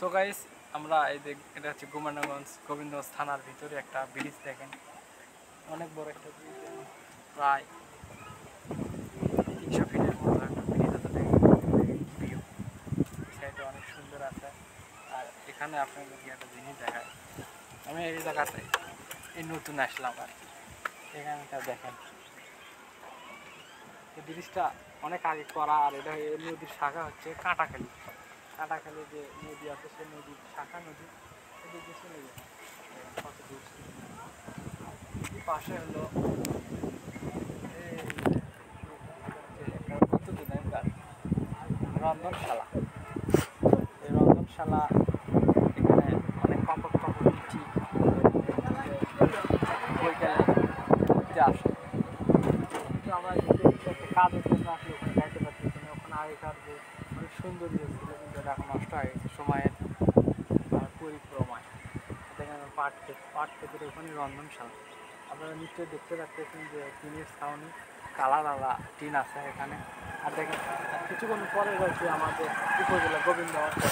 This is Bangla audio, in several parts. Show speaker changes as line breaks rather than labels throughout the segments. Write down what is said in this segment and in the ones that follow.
সো গাইস আমরা এই যে এটা হচ্ছে গোবিন্দগঞ্জ থানার ভিতরে একটা ব্রিজ দেখেন, অনেক বড় একটা ব্রিজ, প্রায় 300 ফিটের মতো একটা ব্রিজ আছে। দেখেন ভিউ সাইডে অনেক সুন্দর আছে। আর এখানে আপনাদেরকে একটা জিনিস দেখায়, আমি এই জায়গাতে এই নতুন আসলাম আর কি। এখানটা দেখেন এই ব্রিজটা অনেক আগে করা, আর এটা এই নদীর শাখা হচ্ছে কাঁটাখালি। কাঁটাখালি যে নদী আছে সেই নদীর শাখা নদী এদিকে চলে গেছে কত দূর। পাশে হলো রন্ধনশালা। এই রন্ধনশালা এখানে অনেক পাপড় মিষ্টি বৈকালে ঘুরতে আসে। কিন্তু আমরা যদি একটা কাজের জন্য আসলে ওখানে যাইতে পারতেছি না। ওখানে আগেকার যে অনেক সুন্দর ছিল, কিন্তু এটা এখন নষ্ট হয়ে গেছে সময়ের পরিক্রমায়। এখানে পাট ক্ষেতের ওখানে রন্ধনশালা। আপনারা নিশ্চয়ই দেখতে পাচ্ছেন যে টিনের ছাউনি, কালার আলা টিন আছে এখানে। আর দেখেন কিছুক্ষণ পরে রয়েছে আমাদের উপজেলা গোবিন্দগঞ্জ।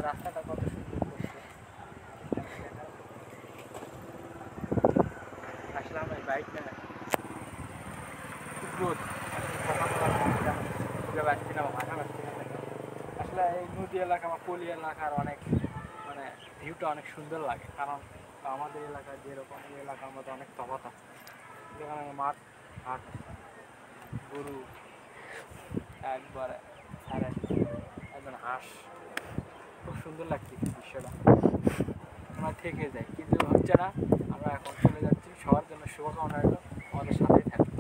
রাস্তাটা কত সুন্দর করছে। আসলে আমার বাইক নেই, খুব রোদ, আসলে এই নদী এলাকা বা পলি এলাকার অনেক মানে ভিউটা অনেক সুন্দর লাগে। কারণ আমাদের এলাকায় যেরকম এই এলাকার মধ্যে অনেক তফাৎ আছে। যেখানে মাঠ ঘাট গরু একবারে সারা একজন হাঁস, খুব সুন্দর লাগছে দৃশ্যটা। আমরা থেকে যাই কিন্তু হচ্ছে না। আমরা এখন চলে যাচ্ছি, সবার জন্য শুভকামনা রইল, আমাদের সাথেই থাকবে।